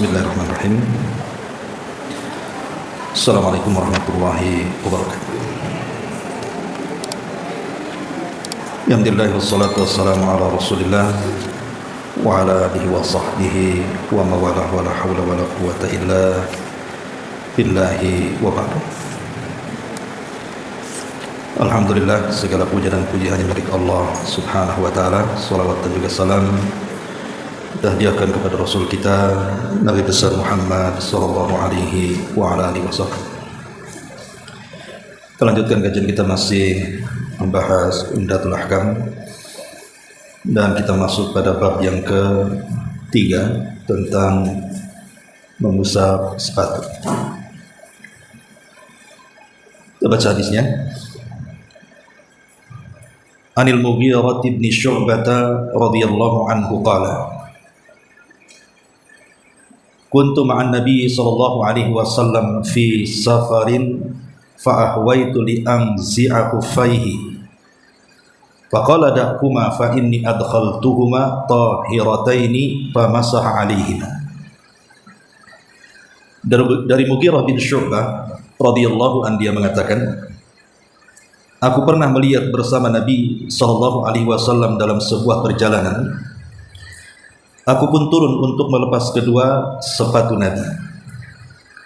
Bismillahirrahmanirrahim. Assalamualaikum warahmatullahi wabarakatuh. Alhamdulillah wassalatu wassalamu ala Rasulillah wa ala alihi wa sahbihi wa mawalah wa la hawla wa la quwwata illa billahi wa ba'du. Alhamdulillah, segala puja dan puji hanya milik Allah Subhanahu wa taala. Salawat dan juga salam kita hadiahkan kepada Rasul kita Nabi besar Muhammad sallallahu alaihi wa ala alihi wasallam. Kita lanjutkan kajian kita, masih membahas Umdatul Ahkam, dan kita masuk pada bab yang ketiga tentang mengusap sepatu. Kita baca hadisnya. Anil Mughirah bin Syu'bah radhiyallahu anhu qala kuntu ma'an Nabi sallallahu alaihi wasallam fi safarin fa ahwaitu li anzi'a khuffaihi faqala da'huma fa inni adkhaltuhuma tahirataini famasaha alaihima. Dari Mughirah bin Syu'bah radhiyallahu anhu, dia mengatakan, aku pernah melihat bersama Nabi sallallahu alaihi wasallam dalam sebuah perjalanan. Aku pun turun untuk melepas kedua sepatu Nabi.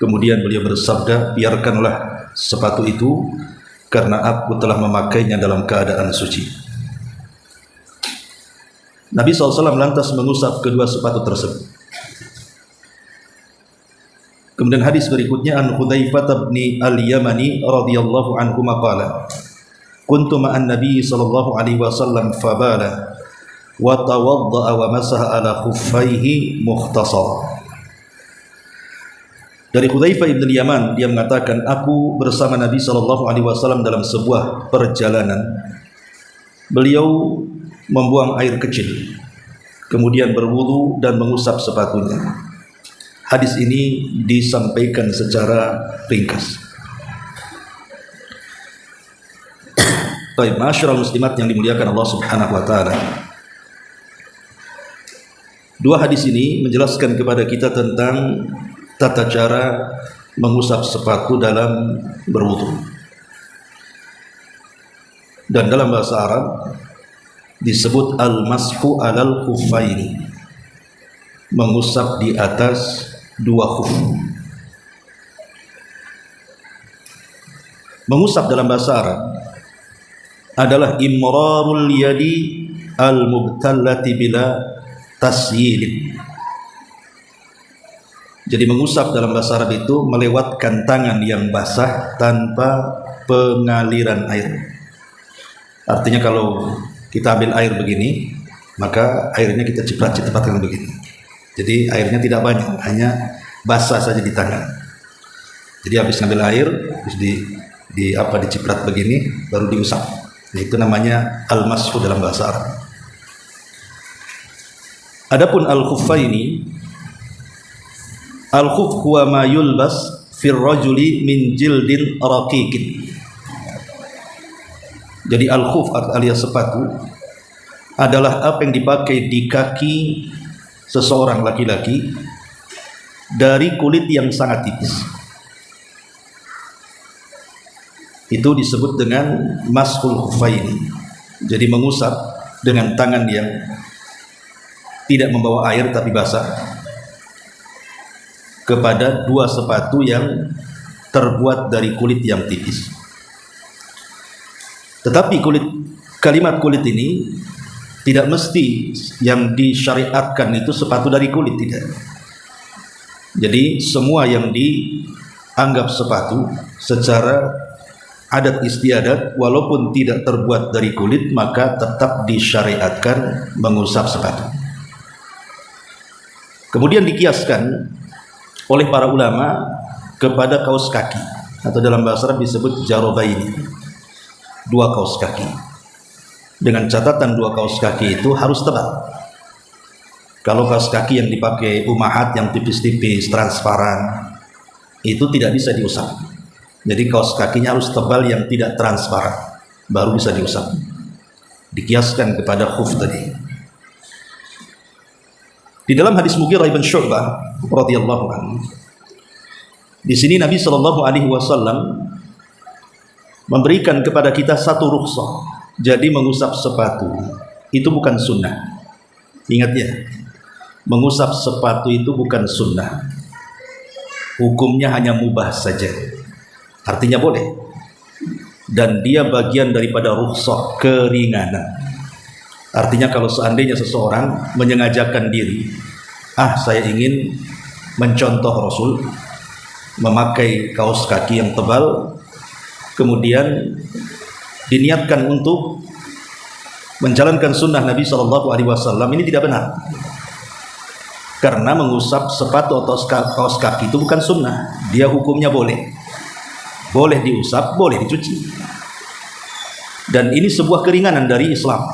Kemudian beliau bersabda, biarkanlah sepatu itu karena aku telah memakainya dalam keadaan suci. Nabi SAW lantas mengusap kedua sepatu tersebut. Kemudian hadis berikutnya, an Hudzaifah bin al-Yamani radhiyallahu anhu qala kuntu ma'an Nabi sallallahu alaihi wasallam fabala wa tawadda'a wa masaha ala khuffaihi mukhtasar. Dari Hudzaifah bin Yaman, dia mengatakan, aku bersama Nabi sallallahu alaihi wasallam dalam sebuah perjalanan. Beliau membuang air kecil, kemudian berwudu dan mengusap sepatunya. Hadis ini disampaikan secara ringkas. Baik, masyarul muslimat yang dimuliakan Allah Subhanahu wa taala. Dua hadis ini menjelaskan kepada kita tentang tata cara mengusap sepatu dalam berwudu. Dan dalam bahasa Arab disebut al-mashu alal khuffaini, mengusap di atas dua khuf. Mengusap dalam bahasa Arab adalah imrarul yadi al-mubtallati bila tasyilin. Jadi mengusap dalam bahasa Arab itu melewatkan tangan yang basah tanpa pengaliran air. Artinya kalau kita ambil air begini, maka airnya kita cepat-cepatkan begini. Jadi airnya tidak banyak, hanya basah saja di tangan. Jadi habis ngambil air, terus diciprat begini, baru diusap. Nah, itu namanya al-mashu dalam bahasa Arab. Adapun al-khuffaini, al-khuff huwa ma yulbas fir rajuli min jildin raqiqin. Jadi al-khuff alias sepatu adalah apa yang dipakai di kaki seseorang laki-laki dari kulit yang sangat tipis. Itu disebut dengan mashul khuffaini. Jadi mengusap dengan tangan yang tidak membawa air tapi basah kepada dua sepatu yang terbuat dari kulit yang tipis. Tetapi kalimat kulit ini tidak mesti yang disyariatkan itu sepatu dari kulit, tidak. Jadi semua yang dianggap sepatu secara adat istiadat walaupun tidak terbuat dari kulit, maka tetap disyariatkan mengusap sepatu. Kemudian dikiaskan oleh para ulama kepada kaos kaki, atau dalam bahasa Arab disebut jarobaini, dua kaos kaki. Dengan catatan dua kaos kaki itu harus tebal. Kalau kaos kaki yang dipakai ummahat yang tipis-tipis, transparan, itu tidak bisa diusap. Jadi kaos kakinya harus tebal yang tidak transparan, baru bisa diusap. Dikiaskan kepada khuf tadi. Di dalam hadis Mughirah ibn Syu'bah radhiyallahu anhu, di sini Nabi Shallallahu alaihi wasallam memberikan kepada kita satu rukhsah. Jadi mengusap sepatu itu bukan sunnah. Ingat ya, mengusap sepatu itu bukan sunnah. Hukumnya hanya mubah saja. Artinya boleh. Dan dia bagian daripada rukhsah, keringanan. Artinya kalau seandainya seseorang menyengajakan diri, saya ingin mencontoh Rasul, memakai kaos kaki yang tebal, kemudian diniatkan untuk menjalankan sunnah Nabi SAW, ini tidak benar. Karena mengusap sepatu atau kaos kaki itu bukan sunnah. Dia hukumnya boleh. Boleh diusap, boleh dicuci. Dan ini sebuah keringanan dari Islam.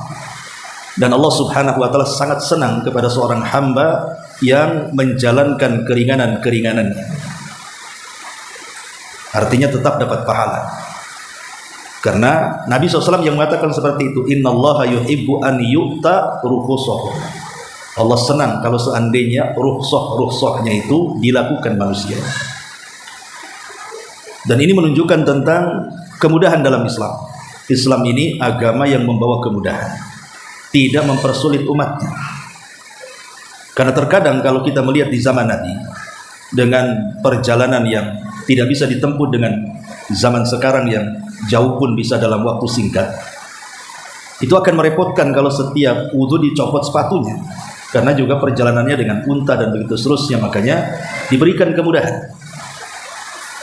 Dan Allah Subhanahu wa ta'ala sangat senang kepada seorang hamba yang menjalankan keringanan-keringanannya. Artinya tetap dapat pahala. Karena Nabi SAW yang mengatakan seperti itu, innallaha yuhibbu an yu'ta rukhsah. Allah senang kalau seandainya rukhsahnya itu dilakukan manusia. Dan ini menunjukkan tentang kemudahan dalam Islam. Islam ini agama yang membawa kemudahan, tidak mempersulit umatnya. Karena terkadang kalau kita melihat di zaman Nabi, dengan perjalanan yang tidak bisa ditempuh dengan zaman sekarang yang jauh pun bisa dalam waktu singkat, itu akan merepotkan kalau setiap wudu dicopot sepatunya. Karena juga perjalanannya dengan unta dan begitu seterusnya, makanya diberikan kemudahan.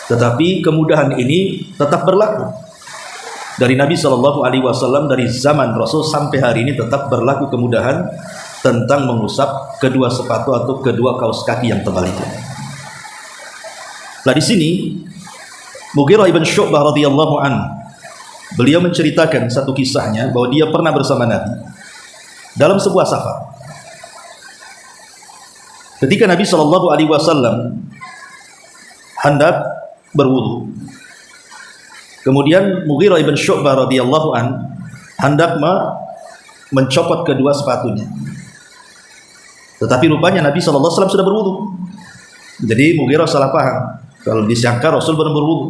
Tetapi kemudahan ini tetap berlaku. Dari Nabi SAW, dari zaman Rasul sampai hari ini tetap berlaku kemudahan tentang mengusap kedua sepatu atau kedua kaos kaki yang tebal itu. Nah, di sini Mughirah ibn Syu'bah radhiyallahu anhu, beliau menceritakan satu kisahnya bahwa dia pernah bersama Nabi dalam sebuah safar. Ketika Nabi SAW hendak berwudu, kemudian Mughirah ibn Syu'bah radhiyallahu an hendak mencopot kedua sepatunya. Tetapi rupanya Nabi SAW sudah berwudu. Jadi Mughirah salah paham. Kalau disangka Rasul belum berwudu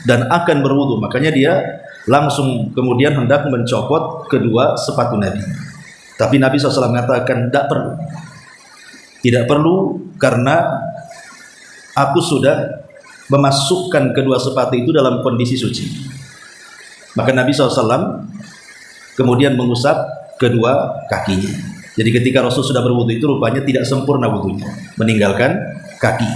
dan akan berwudu, makanya dia langsung kemudian hendak mencopot kedua sepatu Nabi. Tapi Nabi SAW mengatakan tidak perlu. Tidak perlu karena aku sudah memasukkan kedua sepatu itu dalam kondisi suci. Maka Nabi SAW kemudian mengusap kedua kakinya. Jadi ketika Rasul sudah berwudu itu rupanya tidak sempurna wudunya, meninggalkan kaki.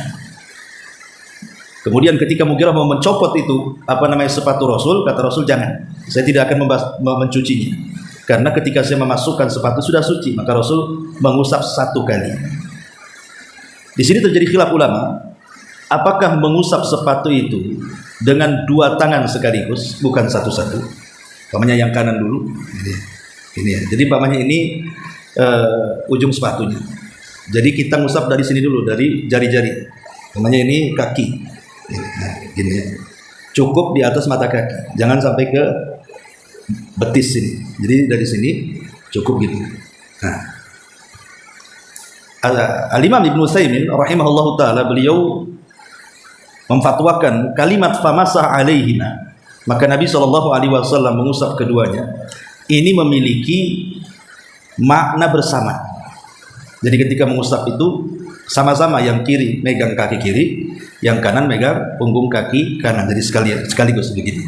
Kemudian ketika Mughirah mau mencopot itu sepatu Rasul, kata Rasul, jangan, saya tidak akan mencucinya. Karena ketika saya memasukkan sepatu sudah suci, maka Rasul mengusap satu kali. Di sini terjadi khilaf ulama, apakah mengusap sepatu itu dengan dua tangan sekaligus, bukan satu-satu. Pamannya yang kanan dulu, ini ya. Jadi pamannya ini ujung sepatunya. Jadi kita ngusap dari sini dulu, dari jari-jari. Pamannya ini kaki. Nah, gini ya. Cukup di atas mata kaki, jangan sampai ke betis sini. Jadi dari sini cukup gitu. Nah, Al-Imam Ibn Utsaimin rahimahullahu taala, beliau memfatwakan kalimat famasah alaihima, maka Nabi SAW mengusap keduanya, ini memiliki makna bersama. Jadi ketika mengusap itu sama-sama, yang kiri megang kaki kiri, yang kanan megang punggung kaki kanan, jadi sekaligus begitu.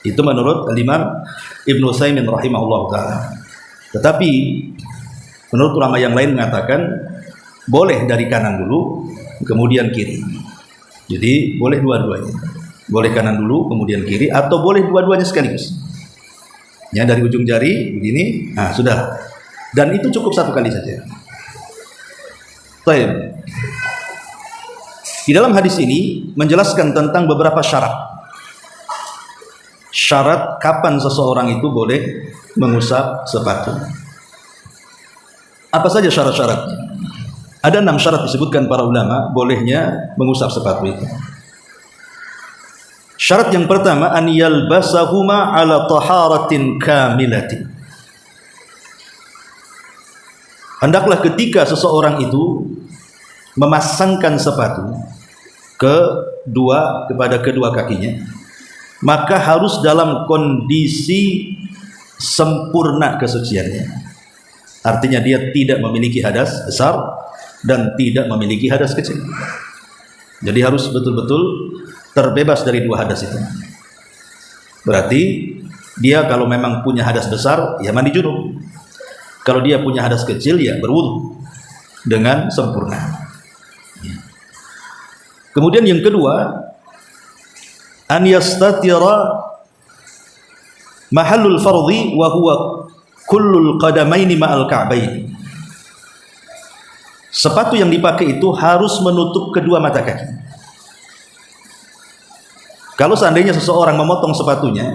Itu menurut Imam Ibn Utsaimin rahimahullah ta'ala. Tetapi menurut ulama yang lain mengatakan boleh dari kanan dulu kemudian kiri. Jadi boleh dua-duanya, boleh kanan dulu kemudian kiri, atau boleh dua-duanya sekaligus. Ya, dari ujung jari begini, nah sudah. Dan itu cukup satu kali saja. Baik. Di dalam hadis ini menjelaskan tentang beberapa syarat. Syarat kapan seseorang itu boleh mengusap sepatu. Apa saja syarat-syaratnya? Ada 6 syarat disebutkan para ulama bolehnya mengusap sepatu itu. Syarat yang pertama, an yalbasahuma ala taharatin kamilatin. hendaklah ketika seseorang itu memasangkan sepatu kepada kedua kakinya, maka harus dalam kondisi sempurna kesuciannya. Artinya dia tidak memiliki hadas besar dan tidak memiliki hadas kecil. Jadi harus betul-betul terbebas dari dua hadas itu. Berarti dia kalau memang punya hadas besar, ya mandi junub. Kalau dia punya hadas kecil, ya berwudu dengan sempurna. Kemudian yang kedua, an yastatira mahallul fardhi wa huwa kullul qadamaini ma'al ka'baini. Sepatu yang dipakai itu harus menutup kedua mata kaki. Kalau seandainya seseorang memotong sepatunya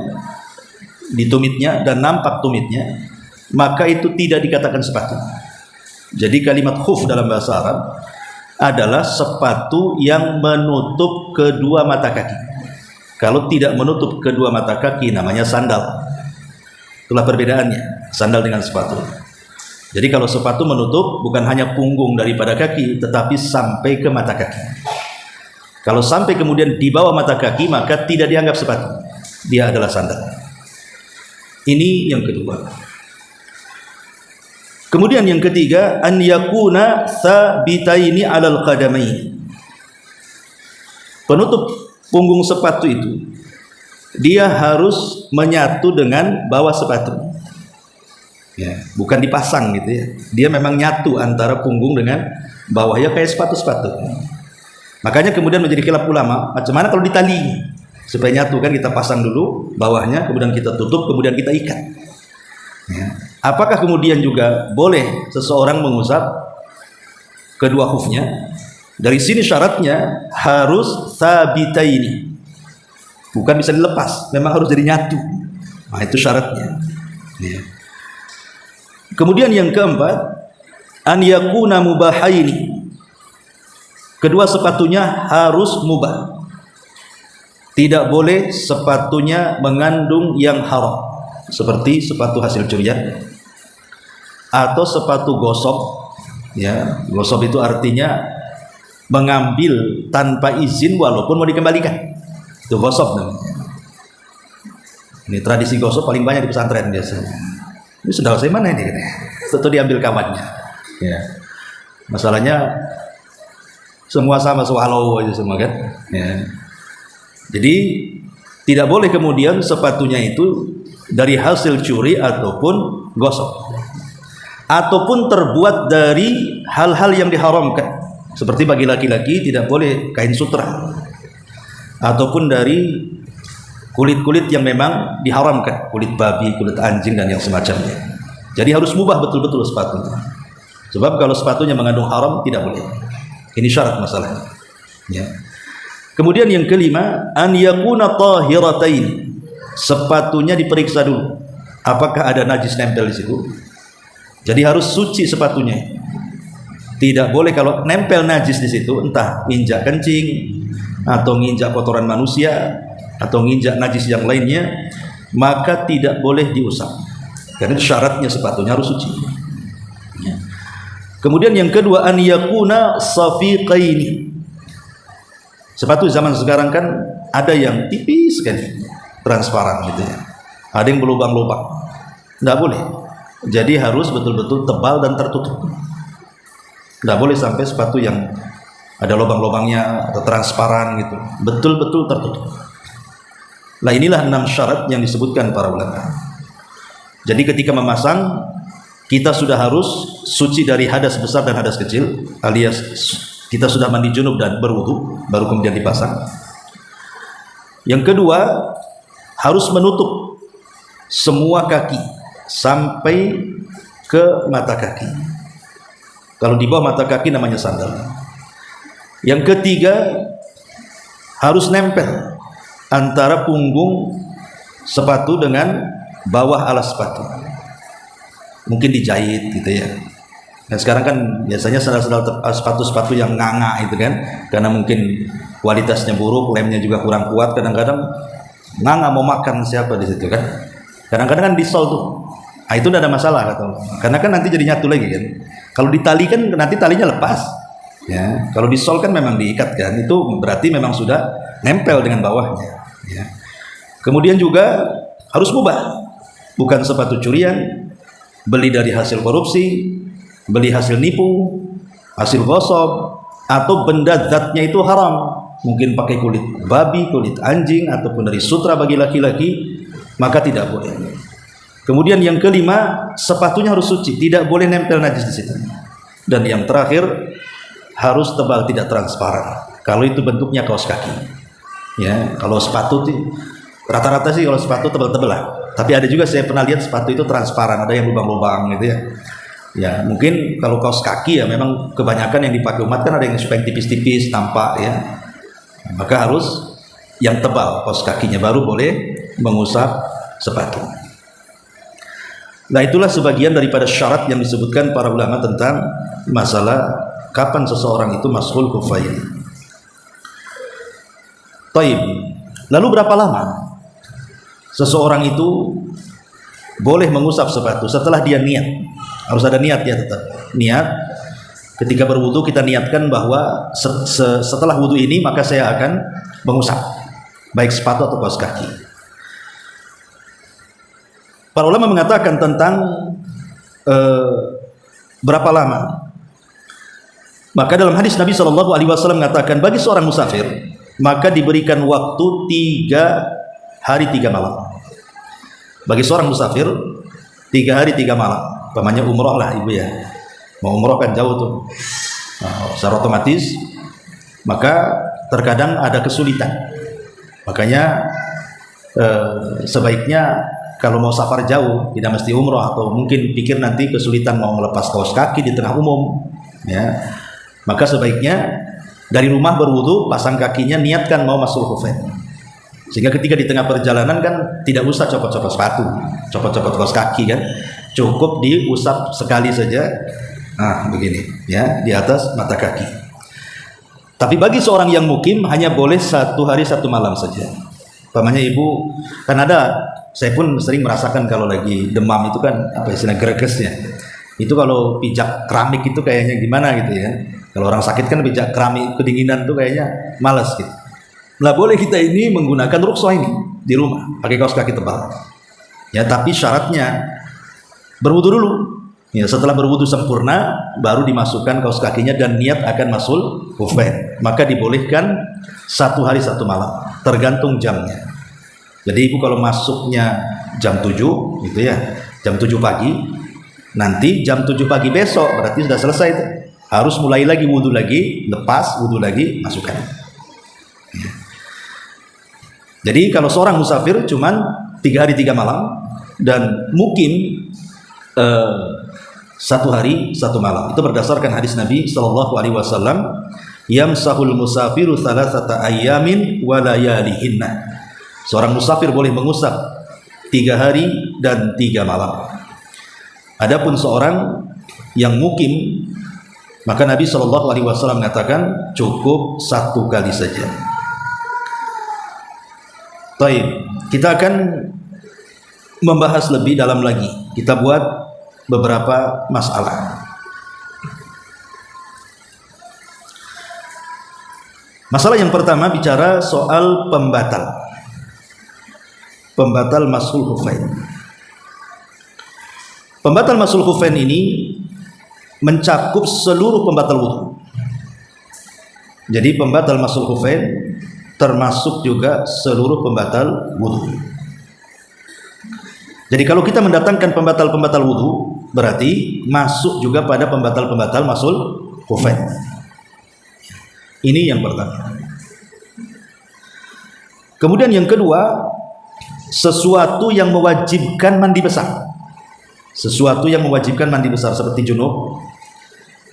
di tumitnya dan nampak tumitnya, maka itu tidak dikatakan sepatu. Jadi kalimat khuf dalam bahasa Arab adalah sepatu yang menutup kedua mata kaki. Kalau tidak menutup kedua mata kaki namanya sandal. Itulah perbedaannya, sandal dengan sepatu. Jadi kalau sepatu menutup bukan hanya punggung daripada kaki, tetapi sampai ke mata kaki. Kalau sampai kemudian di bawah mata kaki, maka tidak dianggap sepatu, dia adalah sandal. Ini yang kedua. Kemudian yang ketiga, an yakuna thabitaini 'alal qadamaini. Penutup punggung sepatu itu dia harus menyatu dengan bawah sepatu. Ya, bukan dipasang gitu ya. Dia memang nyatu antara punggung dengan bawah, ya kayak sepatu-sepatu. Makanya kemudian menjadi khilaf ulama, macam mana kalau ditali supaya nyatu, kan kita pasang dulu bawahnya, kemudian kita tutup, kemudian kita ikat. Ya. Apakah kemudian juga boleh seseorang mengusap kedua khufnya? Dari sini syaratnya harus thabitaini, bukan bisa dilepas, memang harus jadi nyatu. Nah itu syaratnya. Ya. Kemudian yang keempat, an yakuna mubahaini. Kedua sepatunya harus mubah. Tidak boleh sepatunya mengandung yang haram, seperti sepatu hasil curian atau sepatu gosok. Ya, gosok itu artinya mengambil tanpa izin walaupun mau dikembalikan. Itu gosok namanya. Ini tradisi gosok paling banyak di pesantren biasanya. Ini sudah saya mana ini? Tentu diambil kawannya. Ya. Masalahnya semua sama swallow aja semua kan. Ya. Jadi tidak boleh kemudian sepatunya itu dari hasil curi ataupun gosok, ataupun terbuat dari hal-hal yang diharamkan. Seperti bagi laki-laki tidak boleh kain sutra, ataupun dari kulit-kulit yang memang diharamkan, kulit babi, kulit anjing dan yang semacamnya. Jadi harus mubah betul-betul sepatunya. Sebab kalau sepatunya mengandung haram tidak boleh. Ini syarat masalahnya. Ya. Kemudian yang kelima, an yakuna tahiratain. Sepatunya diperiksa dulu, apakah ada najis nempel di situ. Jadi harus suci sepatunya. Tidak boleh kalau nempel najis di situ, entah injak kencing atau nginjak kotoran manusia atau nginjak najis yang lainnya, maka tidak boleh diusap. Karena itu syaratnya sepatunya harus suci. Ya. Kemudian yang kedua, an yakuna safiqaini. Sepatu zaman sekarang kan ada yang tipis sekali, transparan gitu ya. Ada yang berlubang-lubang. Enggak boleh. Jadi harus betul-betul tebal dan tertutup. Enggak boleh sampai sepatu yang ada lubang-lubangnya atau transparan gitu. Betul-betul tertutup. Nah, inilah 6 syarat yang disebutkan para ulama. Jadi ketika memasang, kita sudah harus suci dari hadas besar dan hadas kecil, alias kita sudah mandi junub dan berwudu, baru kemudian dipasang. Yang kedua, harus menutup semua kaki sampai ke mata kaki. Kalau di bawah mata kaki namanya sandal. Yang ketiga, harus nempel antara punggung sepatu dengan bawah alas sepatu. Mungkin dijahit gitu ya. Dan sekarang kan biasanya sandal-sandal sepatu-sepatu yang nganga itu kan, karena mungkin kualitasnya buruk, lemnya juga kurang kuat, kadang-kadang nganga mau makan siapa di situ kan. Kadang-kadang kan disol tuh. Itu tidak ada masalah kata ulama. Karena kan nanti jadi nyatu lagi kan. Kalau ditali kan nanti talinya lepas. Ya, kalau disol kan memang diikat kan. Itu berarti memang sudah nempel dengan bawahnya. Ya. Kemudian juga harus mubah. Bukan sepatu curian, beli dari hasil korupsi, beli hasil nipu, hasil gosok, atau benda zatnya itu haram. Mungkin pakai kulit babi, kulit anjing, ataupun dari sutra bagi laki-laki, maka tidak boleh. Kemudian yang kelima, sepatunya harus suci, tidak boleh nempel najis di situ. Dan yang terakhir, harus tebal, tidak transparan. Kalau itu bentuknya kaos kaki. Ya, kalau sepatu rata-rata sih kalau sepatu tebal-tebal lah. Tapi ada juga saya pernah lihat sepatu itu transparan, ada yang lubang-lubang gitu ya. Ya, mungkin kalau kaos kaki ya memang kebanyakan yang dipakai umat kan ada yang suka yang tipis-tipis tampak ya. Maka harus yang tebal kaos kakinya baru boleh mengusap sepatu. Nah, itulah sebagian daripada syarat yang disebutkan para ulama tentang masalah kapan seseorang itu mashul khufain. Taib. Lalu berapa lama seseorang itu boleh mengusap sepatu setelah dia niat? Harus ada niat ya, tetap niat. Ketika berwudu kita niatkan bahwa setelah wudu ini maka saya akan mengusap baik sepatu atau kaos kaki. Para ulama mengatakan tentang berapa lama. Maka dalam hadis Nabi SAW mengatakan bagi seorang musafir maka diberikan waktu 3 hari 3 malam. Bagi seorang musafir 3 hari 3 malam. Pamannya umroh lah ibu ya. Mau umroh kan jauh tuh. Nah, secara otomatis maka terkadang ada kesulitan. Makanya sebaiknya kalau mau safar jauh, tidak mesti umroh, atau mungkin pikir nanti kesulitan mau melepas kaos kaki di tengah umum, ya, maka sebaiknya dari rumah berwudu, pasang kakinya, niatkan mau masuk khufain. Sehingga ketika di tengah perjalanan kan tidak usah copot-copot sepatu, copot-copot kaos kaki kan, cukup diusap sekali saja, nah begini, ya, di atas mata kaki. Tapi bagi seorang yang mukim hanya boleh 1 hari 1 malam saja. Pamannya ibu, kan ada. Saya pun sering merasakan kalau lagi demam itu kan apa istilah gregesnya. Itu kalau pijak keramik itu kayaknya gimana gitu ya. Kalau orang sakit kan pijak keramik kedinginan tuh kayaknya malas gitu. Nah, boleh kita ini menggunakan rukhsah ini di rumah pakai kaos kaki tebal. Ya, tapi syaratnya berwudu dulu. Ya, setelah berwudu sempurna baru dimasukkan kaos kakinya dan niat akan mashul khufain. Maka dibolehkan 1 hari 1 malam, tergantung jamnya. Jadi ibu kalau masuknya jam 7 gitu ya, jam 7 pagi, nanti jam 7 pagi besok berarti sudah selesai itu. Harus mulai lagi wudu lagi, lepas wudu lagi, masukkan. Ya. Jadi kalau seorang musafir cuman 3 hari 3 malam dan mukim 1 hari 1 malam. Itu berdasarkan hadis Nabi SAW, yamsahul musafiru thalathata ayyamin wa layalihinna. Seorang musafir boleh mengusap 3 hari dan 3 malam. Adapun seorang yang mukim, maka Nabi SAW mengatakan cukup 1 kali saja. Baik, kita akan membahas lebih dalam lagi. Kita buat beberapa masalah. Masalah yang pertama bicara soal pembatal mashul khufain. Pembatal mashul khufain ini mencakup seluruh pembatal wudu. Jadi pembatal mashul khufain termasuk juga seluruh pembatal wudu. Jadi kalau kita mendatangkan pembatal-pembatal wudu, berarti masuk juga pada pembatal-pembatal mashul khufain. Ini yang pertama. Kemudian yang kedua, sesuatu yang mewajibkan mandi besar. Sesuatu yang mewajibkan mandi besar seperti junub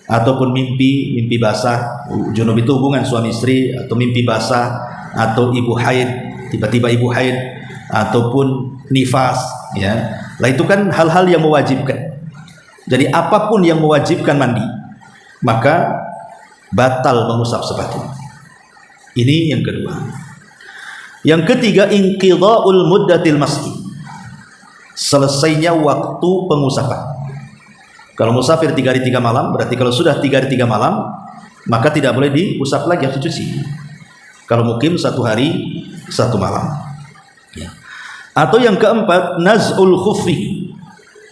ataupun mimpi basah. Junub itu hubungan suami istri, atau mimpi basah, atau ibu haid, tiba-tiba ibu haid, ataupun nifas, ya. Lah itu kan hal-hal yang mewajibkan. Jadi apapun yang mewajibkan mandi, maka batal mengusap sepatu. Ini yang kedua. Yang ketiga, inqidha'ul muddatil masih. selesainya waktu pengusapan. Kalau musafir 3 hari 3 malam, berarti kalau sudah 3 hari 3 malam, maka tidak boleh diusap lagi, harus dicuci. Kalau mukim 1 hari 1 malam. Ya. Atau yang keempat, naz'ul khuffi.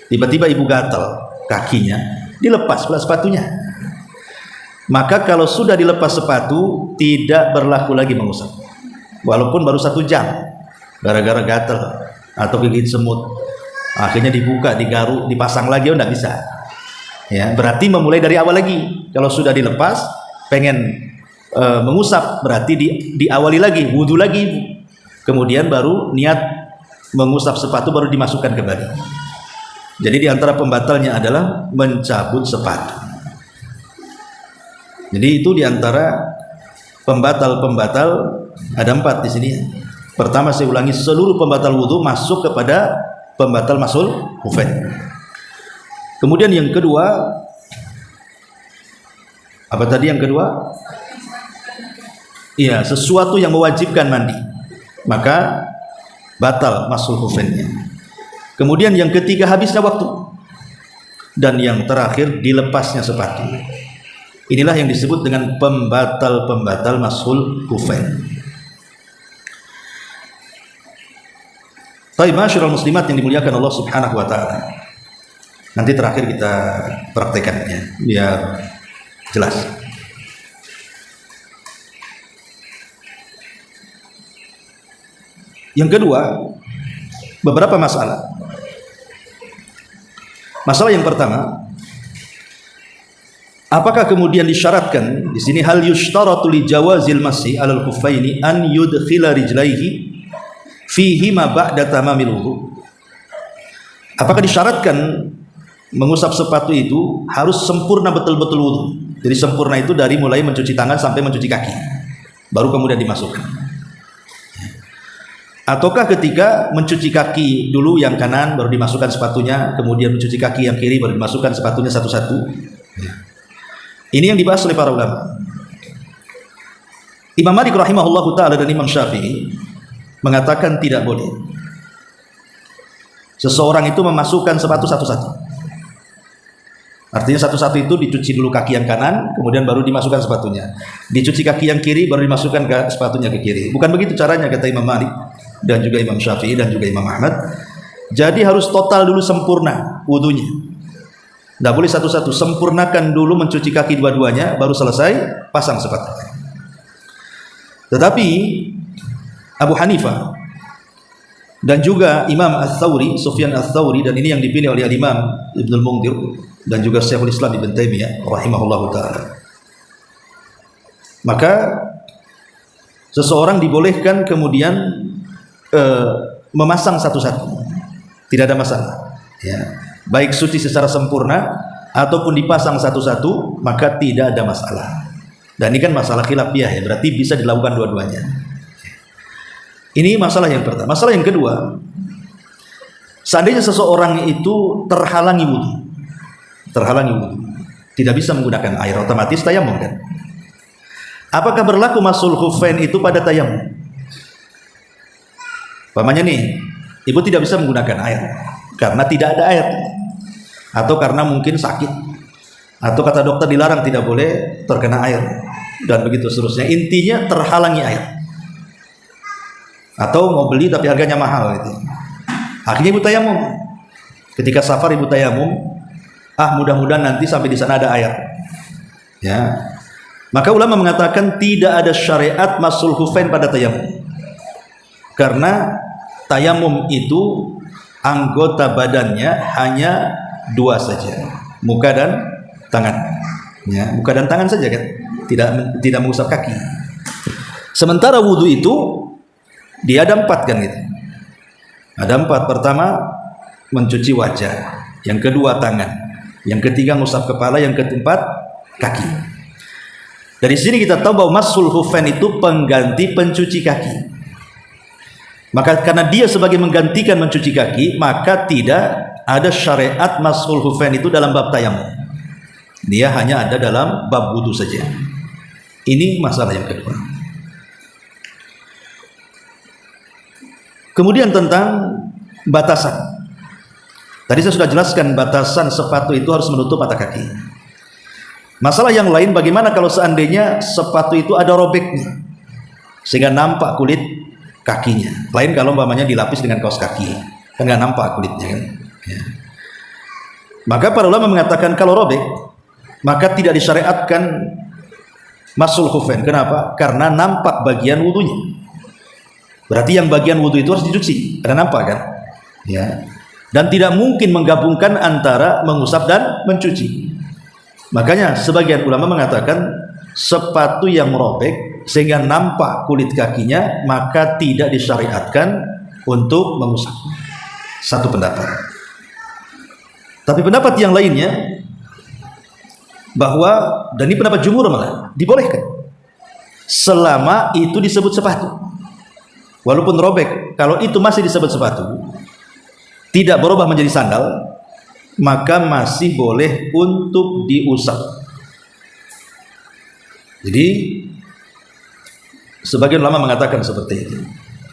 Tiba-tiba ibu gatal kakinya, dilepas pula sepatunya. Maka kalau sudah dilepas sepatu, tidak berlaku lagi mengusap. Walaupun baru 1 jam, gara-gara gatal atau gigit semut, akhirnya dibuka, digaruk, dipasang lagi, tidak bisa. Ya, berarti memulai dari awal lagi. Kalau sudah dilepas, pengen mengusap, berarti diawali lagi, wudhu lagi, kemudian baru niat mengusap sepatu, baru dimasukkan kembali. Jadi diantara pembatalnya adalah mencabut sepatu. Jadi itu diantara pembatal-pembatal, ada 4 di sini. Pertama, saya ulangi, seluruh pembatal wudhu masuk kepada pembatal masul khufain. Kemudian yang kedua, apa tadi yang kedua? Iya, sesuatu yang mewajibkan mandi, maka batal masul khufainnya. Kemudian yang ketiga, habisnya waktu. Dan yang terakhir, dilepasnya sepatu. Inilah yang disebut dengan pembatal-pembatal masul khufain. Baik, masyarul muslimat yang dimuliakan Allah Subhanahu wa taala. Nanti terakhir kita praktekkan ya, biar jelas. Yang kedua, beberapa masalah. Masalah yang pertama, apakah kemudian disyaratkan di sini hal yushtaratu li jawazil masih alal khuffaini an yudkhila rijlaihi fihi ma ba'da tamamil wudu? Apakah disyaratkan mengusap sepatu itu harus sempurna betul-betul wudu? Jadi sempurna itu dari mulai mencuci tangan sampai mencuci kaki, baru kemudian dimasukkan. Ataukah ketika mencuci kaki dulu yang kanan baru dimasukkan sepatunya, kemudian mencuci kaki yang kiri baru dimasukkan sepatunya satu-satu? Ini yang dibahas oleh para ulama. Imam Malik rahimahullahu ta'ala dan Imam Syafi'i mengatakan tidak boleh seseorang itu memasukkan sepatu satu-satu. Artinya satu-satu itu dicuci dulu kaki yang kanan, kemudian baru dimasukkan sepatunya. Dicuci kaki yang kiri, baru dimasukkan ke sepatunya ke kiri. Bukan begitu caranya, kata Imam Malik dan juga Imam Syafi'i dan juga Imam Ahmad. Jadi harus total dulu sempurna wudunya. Tidak boleh satu-satu, sempurnakan dulu mencuci kaki dua-duanya, baru selesai pasang sepatu. Tetapi Abu Hanifah dan juga Imam Ats-Tsauri, Sufyan Ats-Tsauri, dan ini yang dipilih oleh Imam Ibnul Munzir dan juga Syekhul Islam Ibn Taimiyah rahimahullahu taala. Maka seseorang dibolehkan kemudian memasang satu-satu, tidak ada masalah ya. Baik suci secara sempurna ataupun dipasang satu-satu, maka tidak ada masalah. Dan ini kan masalah khilafiyah ya, berarti bisa dilakukan dua-duanya. Ini masalah yang pertama. Masalah yang kedua, seandainya seseorang itu terhalangi wudu, tidak bisa menggunakan air, otomatis tayamum kan? Apakah berlaku masul khufain itu pada tayamum? Pamannya nih, ibu tidak bisa menggunakan air karena tidak ada air, atau karena mungkin sakit, atau kata dokter dilarang, tidak boleh terkena air, dan begitu seterusnya. Intinya terhalangi air, atau mau beli tapi harganya mahal gitu. Akhirnya ibu tayamum. Ketika safar ibu tayamum, mudah-mudahan nanti sampai di sana ada air ya. Maka ulama mengatakan tidak ada syariat masul khufain pada tayamum, karena tayamum itu anggota badannya hanya 2 saja, muka dan tangan ya, muka dan tangan saja kan, tidak mengusap kaki. Sementara wudu itu dia ada 4 kan gitu, ada 4. Pertama mencuci wajah, yang kedua tangan, yang ketiga mengusap kepala, yang keempat kaki. Dari sini kita tahu bahwa masul khufain itu pengganti pencuci kaki. Maka karena dia sebagai menggantikan mencuci kaki, maka tidak ada syariat masul khufain itu dalam bab tayamum. Dia hanya ada dalam bab wudu saja. Ini masalah yang kedua. Kemudian tentang batasan. Tadi saya sudah jelaskan batasan sepatu itu harus menutup mata kaki. Masalah yang lain, bagaimana kalau seandainya sepatu itu ada robeknya sehingga nampak kulit kakinya. Lain kalau umpamanya dilapis dengan kaos kaki, kan nggak nampak kulitnya kan. Ya. Maka para ulama mengatakan kalau robek, maka tidak disyariatkan masul khufain. Kenapa? Karena nampak bagian wudunya. Berarti yang bagian wudu itu harus dicuci. Ada nampak kan? Ya. Dan tidak mungkin menggabungkan antara mengusap dan mencuci. Makanya sebagian ulama mengatakan sepatu yang robek sehingga nampak kulit kakinya, maka tidak disyariatkan untuk mengusap. Satu pendapat. Tapi pendapat yang lainnya bahwa, dan ini pendapat jumhur malah, dibolehkan selama itu disebut sepatu. Walaupun robek, kalau itu masih disebut sepatu, tidak berubah menjadi sandal, maka masih boleh untuk diusap. Jadi sebagian ulama mengatakan seperti itu.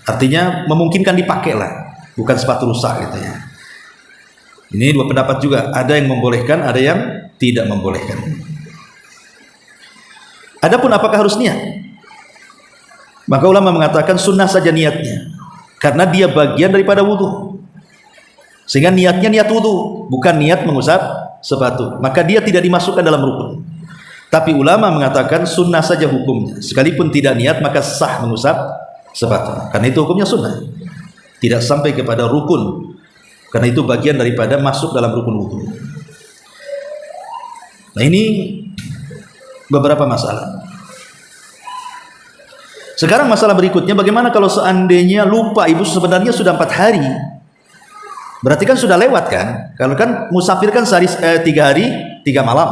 Artinya memungkinkan dipakai lah, bukan sepatu rusak gitu ya. Ini dua pendapat juga, ada yang membolehkan, ada yang tidak membolehkan. Adapun apakah harus niat? Maka ulama mengatakan sunnah saja niatnya, karena dia bagian daripada wudu. Sehingga niatnya niat wudu, bukan niat mengusap sepatu. Maka dia tidak dimasukkan dalam rukun. Tapi ulama mengatakan sunnah saja hukumnya. Sekalipun tidak niat, maka sah mengusap sepatu. Karena itu hukumnya sunnah. Tidak sampai kepada rukun. Karena itu bagian daripada masuk dalam rukun wudu. Nah, ini beberapa masalah. Sekarang masalah berikutnya, bagaimana kalau seandainya lupa, ibu sebenarnya sudah 4 hari. Berarti kan sudah lewat kan? Kalau kan musafir kan sehari 3 hari 3 malam.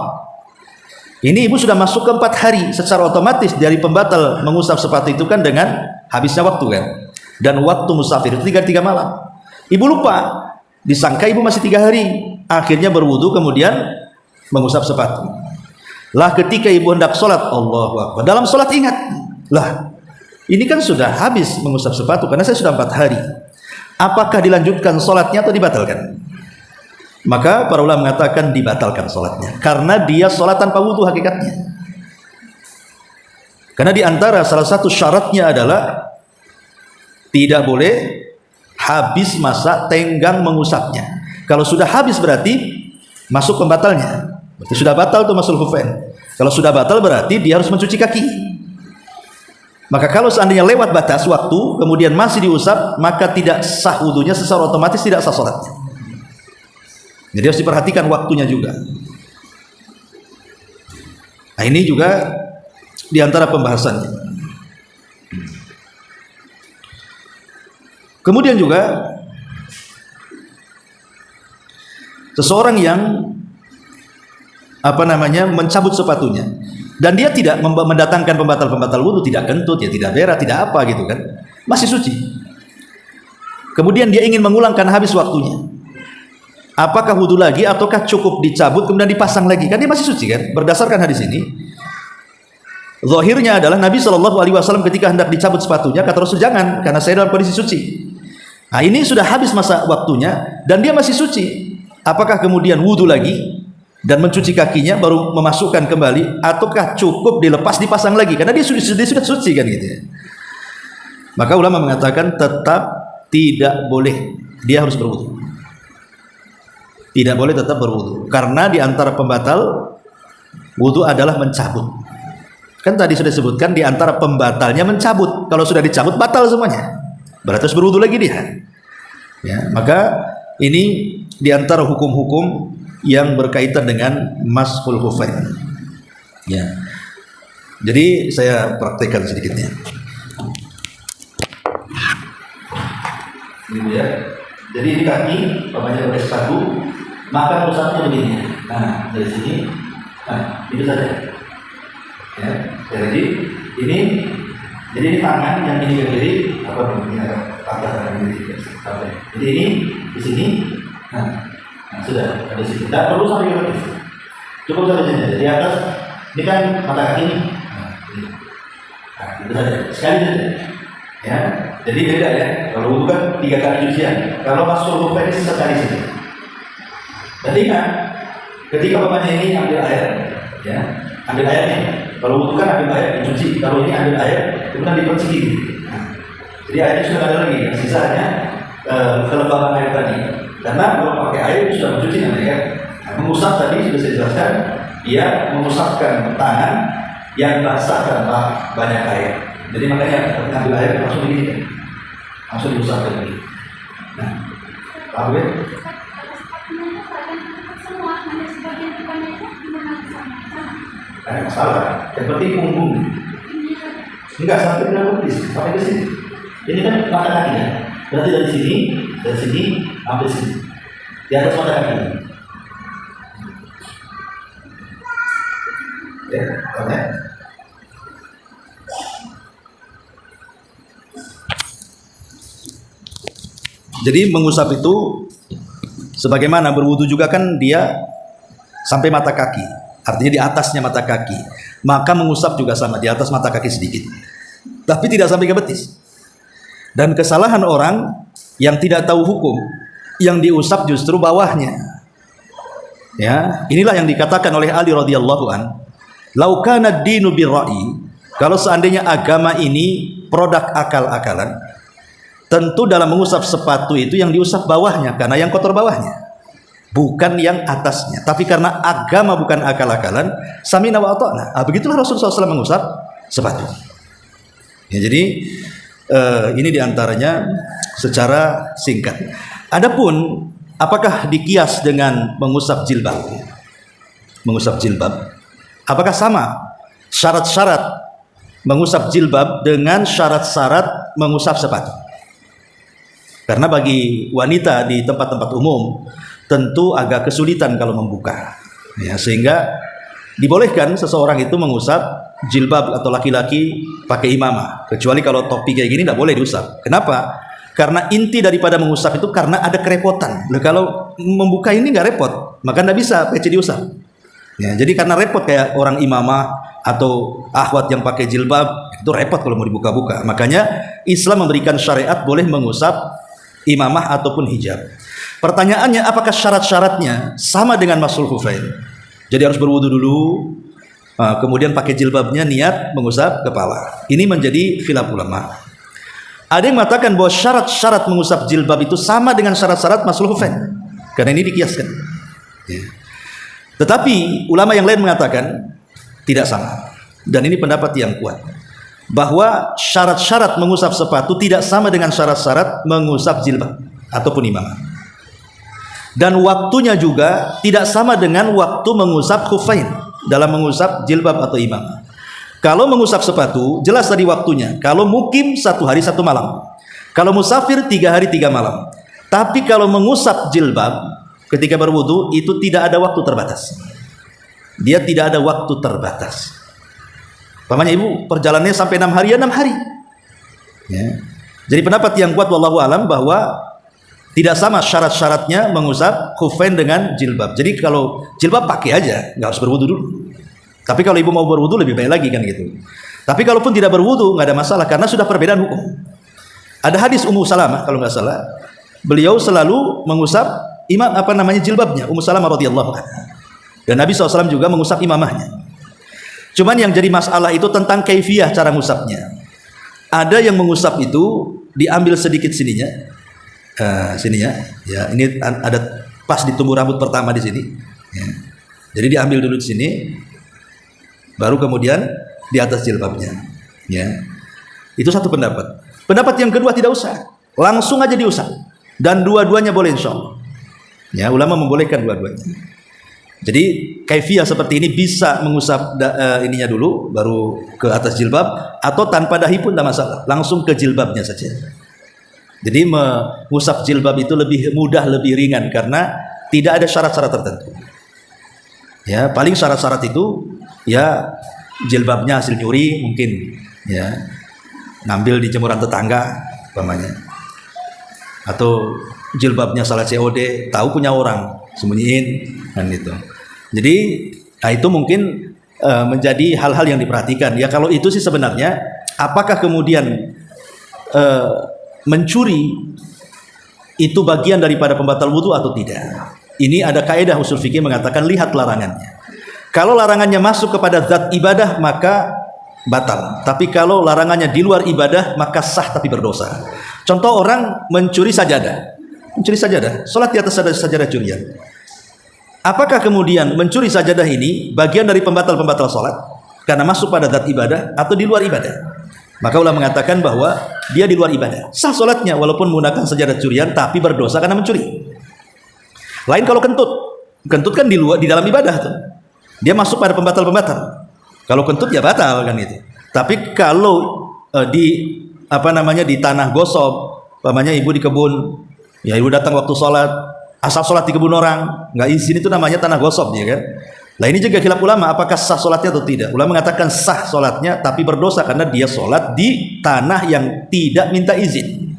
Ini ibu sudah masuk ke 4 hari, secara otomatis dari pembatal mengusap sepatu itu kan dengan habisnya waktu kan. Dan waktu musafir itu 3 malam. Ibu lupa, disangka ibu masih 3 hari, akhirnya berwudu kemudian mengusap sepatu. Lah ketika ibu hendak sholat, Allahu Akbar, dalam sholat ingat, lah ini kan sudah habis mengusap sepatu karena saya sudah 4 hari. Apakah dilanjutkan sholatnya atau dibatalkan? Maka para ulama mengatakan dibatalkan sholatnya, karena dia sholat tanpa wudhu hakikatnya. Karena diantara salah satu syaratnya adalah tidak boleh habis masa tenggang mengusapnya. Kalau sudah habis berarti masuk pembatalnya. Berarti sudah batal tuh masul khufain. Kalau sudah batal berarti dia harus mencuci kaki. Maka kalau seandainya lewat batas waktu kemudian masih diusap, maka tidak sah wudunya, secara otomatis tidak sah sholatnya. Jadi harus diperhatikan waktunya juga. Nah, ini juga diantara pembahasannya. Kemudian juga seseorang yang mencabut sepatunya, dan dia tidak mendatangkan pembatal-pembatal wudu, tidak kentut, ya tidak berak, tidak apa gitu kan, masih suci. Kemudian dia ingin mengulangkan habis waktunya. Apakah wudu lagi ataukah cukup dicabut kemudian dipasang lagi? Kan dia masih suci kan? Berdasarkan hadis ini, zahirnya adalah Nabi SAW ketika hendak dicabut sepatunya kata Rasul, jangan, karena saya dalam kondisi suci. Nah, ini sudah habis masa waktunya dan dia masih suci. Apakah kemudian wudu lagi dan mencuci kakinya baru memasukkan kembali, ataukah cukup dilepas dipasang lagi karena dia sudah suci kan gitu ya? Maka ulama mengatakan tetap tidak boleh, dia harus berwudu. Tidak boleh tetap berwudu, karena di antara pembatal wudu adalah mencabut. Kan tadi sudah disebutkan di antara pembatalnya mencabut. Kalau sudah dicabut batal semuanya, berarti harus berwudu lagi dia. Ya, maka ini di antara hukum-hukum yang berkaitan dengan mashul khufain. Ya. Jadi saya praktekkan sedikitnya. Ini ya. Jadi ini kaki, umpamanya pakai sepatu, maka pusatnya begini. Nah, dari sini, nah, itu saja. Ya, jadi ini tangan yang ini ke kiri, ini ada patah ini. Jadi ini di sini. Nah, sudah ada sini. Tidak perlu sampai ke atas. Cukup saja di atas. Ini kan mata kaki ini. Nah, itu saja. Sekali saja. Ya, jadi beda ya. Kalau wudu kan 3 kali cucian. Kalau masuk khufain sekali sini. Dan ingat, ketika bapaknya ini ambil air, ya, ambil airnya. Kalau wudhu kan ambil air dicuci, kalau ini ambil air kemudian diperciki. Nah, jadi airnya sudah ada lagi, sisanya kelembaban air tadi. Karena kalau pakai air sudah mencuci nanti ya. Nah, mengusap tadi sudah saya jelaskan, dia mengusapkan tangan yang basah tanpa banyak air. Jadi makanya ambil air langsung begini, langsung diusapkan lagi. Nah, paham ya? Ada masalah. Yang penting punggung. Enggak sampai ke sampai ke sini. Ini kan mata kaki ya. Berarti dari sini sampai sini. Di atas mata kaki. Ya, oke. Jadi mengusap itu sebagaimana berwudu juga kan dia sampai mata kaki, artinya di atasnya mata kaki. Maka mengusap juga sama di atas mata kaki sedikit, tapi tidak sampai ke betis. Dan kesalahan orang yang tidak tahu hukum, yang diusap justru bawahnya. Ya, inilah yang dikatakan oleh Ali radhiyallahu an, "Lau kana ad-dinu bir-ra'yi", kalau seandainya agama ini produk akal-akalan, tentu dalam mengusap sepatu itu yang diusap bawahnya, karena yang kotor bawahnya, bukan yang atasnya. Tapi karena agama bukan akal-akalan, samina wa ata'na. Begitulah Rasulullah SAW mengusap sepatu. Ya, jadi ini diantaranya secara singkat. Adapun apakah dikias dengan mengusap jilbab? Mengusap jilbab, apakah sama syarat-syarat mengusap jilbab dengan syarat-syarat mengusap sepatu? Karena bagi wanita di tempat-tempat umum tentu agak kesulitan kalau membuka, ya, sehingga dibolehkan seseorang itu mengusap jilbab atau laki-laki pakai imamah, kecuali kalau topi kayak gini tidak boleh diusap. Kenapa? Karena inti daripada mengusap itu karena ada kerepotan. Loh, kalau membuka ini nggak repot, maka tidak bisa peci diusap. Ya, jadi karena repot kayak orang imamah atau akhwat yang pakai jilbab itu repot kalau mau dibuka-buka. Makanya Islam memberikan syariat boleh mengusap imamah ataupun hijab. Pertanyaannya, apakah syarat-syaratnya sama dengan masul khufain? Jadi harus berwudu dulu, kemudian pakai jilbabnya, niat mengusap kepala. Ini menjadi khilaf ulama. Ada yang mengatakan bahwa syarat-syarat mengusap jilbab itu sama dengan syarat-syarat masul khufain, karena ini dikiaskan. Ya. Tetapi ulama yang lain mengatakan tidak sama, dan ini pendapat yang kuat, bahwa syarat-syarat mengusap sepatu tidak sama dengan syarat-syarat mengusap jilbab ataupun imamah. Dan waktunya juga tidak sama dengan waktu mengusap khufain dalam mengusap jilbab atau imamah. Kalau mengusap sepatu jelas tadi waktunya. Kalau mukim 1 hari 1 malam. Kalau musafir 3 hari 3 malam. Tapi kalau mengusap jilbab ketika berwudu itu tidak ada waktu terbatas. Dia tidak ada waktu terbatas. Pamannya ibu perjalanannya sampai 6 hari ya 6 hari. Ya. Jadi pendapat yang kuat wallahu alam bahwa tidak sama syarat-syaratnya mengusap khufain dengan jilbab. Jadi kalau jilbab pakai aja, nggak harus berwudu dulu. Tapi kalau ibu mau berwudu lebih baik lagi kan gitu. Tapi kalaupun tidak berwudu nggak ada masalah karena sudah perbedaan hukum. Ada hadis Ummu Salamah kalau nggak salah, beliau selalu mengusap jilbabnya Ummu Salamah radhiyallahu anha. Dan Nabi SAW juga mengusap imamahnya. Cuman yang jadi masalah itu tentang kaifiyah cara mengusapnya. Ada yang mengusap itu diambil sedikit sininya, ya ini ada pas di tumbuh rambut pertama di sini. Ya. Jadi diambil dulu di sini, baru kemudian di atas jilbabnya. Ya. Itu satu pendapat. Pendapat yang kedua tidak usah, langsung aja diusap. Dan dua-duanya boleh insya Allah. Ya, ulama membolehkan dua-duanya. Jadi kaifiyah seperti ini bisa mengusap ininya dulu baru ke atas jilbab, atau tanpa dahi pun tidak masalah, langsung ke jilbabnya saja. Jadi mengusap jilbab itu lebih mudah, lebih ringan karena tidak ada syarat-syarat tertentu. Ya, paling syarat-syarat itu ya jilbabnya hasil nyuri mungkin, ya ngambil di jemuran tetangga umpamanya, atau jilbabnya salah COD, tahu punya orang, sembunyiin kan gitu. Jadi nah itu mungkin menjadi hal-hal yang diperhatikan. Ya kalau itu sih sebenarnya apakah kemudian mencuri itu bagian daripada pembatal wudu atau tidak? Ini ada kaidah usul fikih mengatakan lihat larangannya. Kalau larangannya masuk kepada zat ibadah maka batal. Tapi kalau larangannya di luar ibadah maka sah tapi berdosa. Contoh orang mencuri sajadah. Mencuri sajadah, salat di atas sajadah curian. Apakah kemudian mencuri sajadah ini bagian dari pembatal-pembatal salat karena masuk pada zat ibadah atau di luar ibadah? Maka ulama mengatakan bahwa dia di luar ibadah. Sah salatnya walaupun menggunakan sajadah curian tapi berdosa karena mencuri. Lain kalau kentut. Kentut kan di luar, di dalam ibadah tuh. Dia masuk pada pembatal-pembatal. Kalau kentut ya batal kan itu. Tapi kalau di di tanah gosok, umpamanya ibu di kebun, ya ibu datang waktu sholat, asal sholat di kebun orang, nggak izin, itu namanya tanah gosok, ya kan? Nah ini juga khilaf ulama, apakah sah sholatnya atau tidak? Ulama mengatakan sah sholatnya, tapi berdosa karena dia sholat di tanah yang tidak minta izin.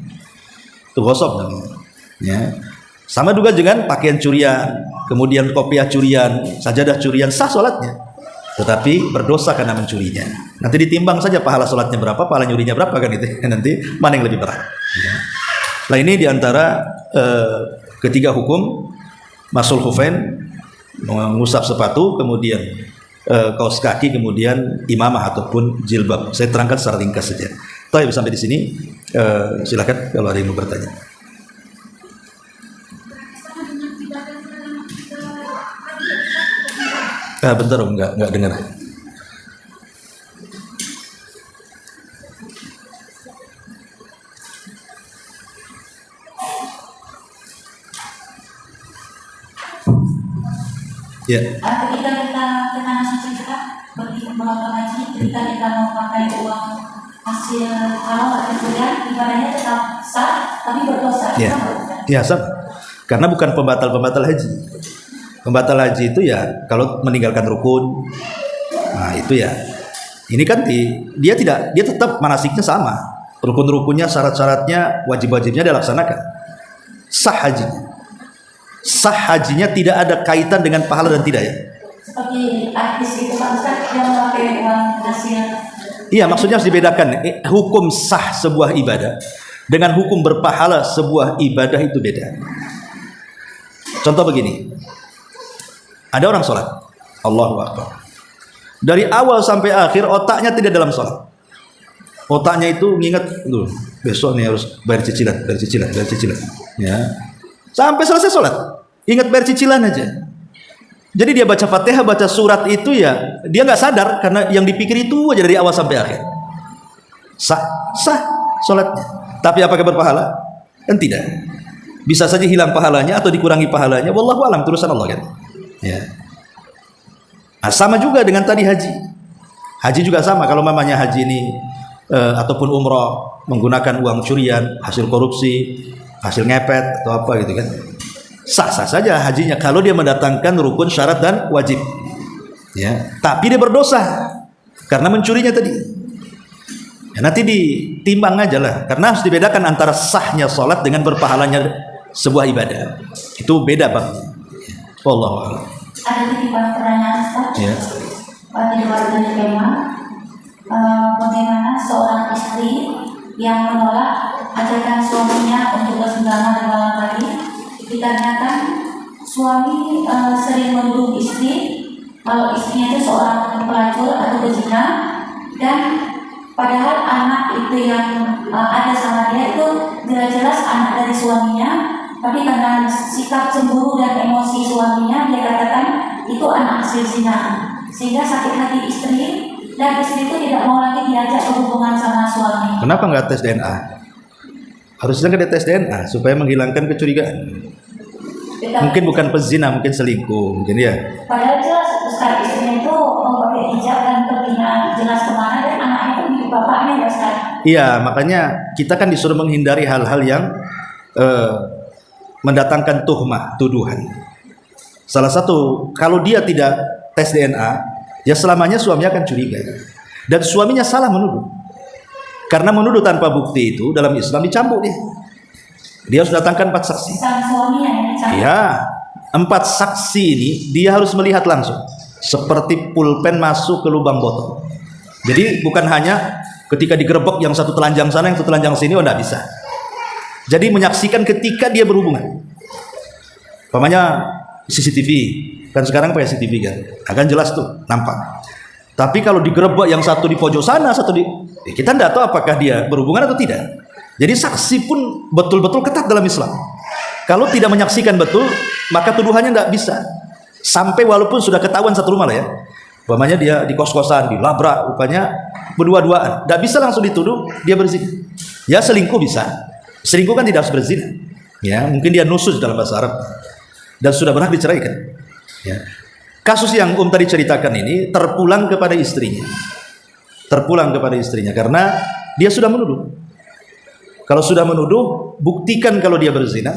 Itu gosok namanya. Ya. Sama juga dengan pakaian curian, kemudian kopiah curian, sajadah curian, sah sholatnya, tetapi berdosa karena mencurinya. Nanti ditimbang saja pahala sholatnya berapa, pahala nyurinya berapa kan itu. Nanti mana yang lebih berat. Nah ini diantara ketiga hukum masul khufain, mengusap sepatu, kemudian kaos kaki, kemudian imamah ataupun jilbab. Saya terangkan secara ringkas saja. Baik, sampai di sini silakan kalau ada yang mau bertanya. Bentar Om, nggak dengar. Ya. Ketika kita masuk cerita bagi melakukan haji, ketika kita mau pakai uang hasil halal atau curian, ibadahnya tetap sah, tapi berdosa. Ya. Ya, sah. Karena bukan pembatal haji. Pembatal haji itu ya kalau meninggalkan rukun. Nah, itu ya. Ini kan dia tetap manasiknya sama. Rukun-rukunnya, syarat-syaratnya, wajib-wajibnya dilaksanakan. Sah hajinya. Sah hajinya tidak ada kaitan dengan pahala dan tidak ya. Seperti artis itu kan yang memakai uang hasil. Iya, maksudnya harus dibedakan. Hukum sah sebuah ibadah dengan hukum berpahala sebuah ibadah itu beda. Contoh begini. Ada orang sholat, Allahu Akbar. Dari awal sampai akhir otaknya tidak dalam sholat. Otaknya itu nginget, besok nih harus bayar cicilan. Ya. Sampai selesai sholat, ingat bayar cicilan aja. Jadi dia baca Fatihah, baca surat itu ya, dia nggak sadar karena yang dipikir itu aja dari awal sampai akhir. Sah sholatnya. Tapi apakah berpahala? Kan tidak. Bisa saja hilang pahalanya atau dikurangi pahalanya. Wallahu a'lam, urusan Allah kan. Ya. Nah, sama juga dengan tadi haji. Haji juga sama. Kalau mamanya haji ini ataupun umroh menggunakan uang curian, hasil korupsi, hasil ngepet atau apa gitu kan, sah-sah saja hajinya kalau dia mendatangkan rukun, syarat dan wajib. Ya. Tapi dia berdosa karena mencurinya tadi. Ya, nanti ditimbang aja lah. Karena harus dibedakan antara sahnya sholat dengan berpahalanya sebuah ibadah. Itu beda bang. Wallahu a'lam. Ada titipan pertanyaan Ustaz. Ya. Di luar dari tema, bagaimana seorang istri yang menolak ajakan suaminya untuk bersenggama di malam hari, dikarenakan suami sering menuduh istri kalau istrinya itu seorang pelacur atau pezina, dan padahal anak itu yang ada sama dia itu jelas-jelas anak dari suaminya. Tapi karena sikap cemburu dan emosi suaminya, dia katakan itu anak hasil zina, sehingga sakit hati istri, dan istri itu tidak mau lagi diajak berhubungan sama suami. Kenapa nggak tes DNA? Harusnya nggak tes DNA supaya menghilangkan kecurigaan. Mungkin bukan pezina, mungkin selingkuh, mungkin ya. Padahal jelas Ustaz, istrinya itu mau pakai hijab dan perginya jelas kemana, dan anaknya itu milik bapaknya ya Ustaz. Iya, makanya kita kan disuruh menghindari hal-hal yang mendatangkan tuhmah, tuduhan. Salah satu, kalau dia tidak tes DNA, ya selamanya suaminya akan curiga. Dan suaminya salah menuduh. Karena menuduh tanpa bukti itu dalam Islam dicambuk dia. Dia harus datangkan 4 saksi. Ya, 4 saksi ini dia harus melihat langsung. Seperti pulpen masuk ke lubang botol. Jadi bukan hanya ketika digerebek yang satu telanjang sana, yang satu telanjang sini, enggak bisa. Jadi menyaksikan ketika dia berhubungan. Umpamanya CCTV. Kan sekarang pakai CCTV kan, akan jelas tuh nampak. Tapi kalau digerebek yang satu di pojok sana, satu di, kita tidak tahu apakah dia berhubungan atau tidak. Jadi saksi pun betul-betul ketat dalam Islam. Kalau tidak menyaksikan betul, maka tuduhannya tidak bisa. Sampai walaupun sudah ketahuan satu rumah lah ya. Umpamanya dia di kos-kosan, dilabrak, rupanya berdua-duaan. Tidak bisa langsung dituduh dia berzina. Ya selingkuh bisa. Selingkuh kan tidak harus berzina. Ya, mungkin dia nusus dalam bahasa Arab. Dan sudah berhak diceraikan. Ya. Kasus yang tadi ceritakan ini terpulang kepada istrinya. Terpulang kepada istrinya karena dia sudah menuduh. Kalau sudah menuduh, buktikan kalau dia berzina.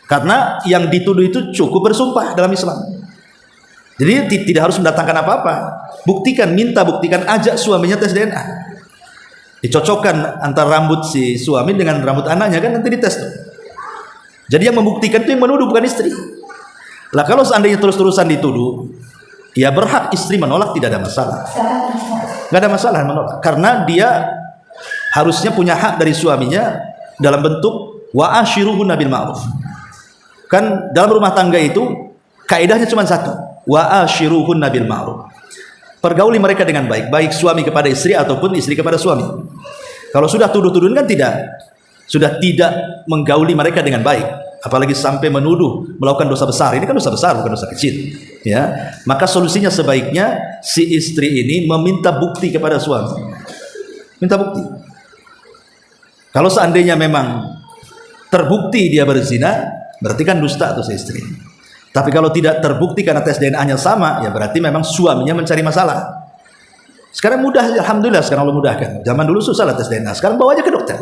Karena yang dituduh itu cukup bersumpah dalam Islam. Jadi tidak harus mendatangkan apa-apa. Buktikan, minta buktikan, ajak suaminya tes DNA. Dicocokkan antara rambut si suami dengan rambut anaknya kan nanti dites tuh. Jadi yang membuktikan itu yang menuduh bukan istri. Lah kalau seandainya terus-terusan dituduh, ya berhak istri menolak, tidak ada masalah. Nggak ada masalah menolak. Karena dia harusnya punya hak dari suaminya dalam bentuk wa ashiruhunna bil ma'ruf. Kan dalam rumah tangga itu kaidahnya cuma satu, wa ashiruhunna bil ma'ruf. Pergauli mereka dengan baik, baik suami kepada istri ataupun istri kepada suami. Kalau sudah tuduh-tuduhan kan sudah tidak menggauli mereka dengan baik, apalagi sampai menuduh melakukan dosa besar. Ini kan dosa besar, bukan dosa kecil. Ya, maka solusinya sebaiknya si istri ini meminta bukti kepada suami. Minta bukti. Kalau seandainya memang terbukti dia berzina, berarti kan dusta tuh si istri. Tapi kalau tidak terbukti karena tes DNA-nya sama, ya berarti memang suaminya mencari masalah. Sekarang mudah, alhamdulillah sekarang Allah mudahkan. Zaman dulu susah lah tes DNA. Sekarang bawa aja ke dokter.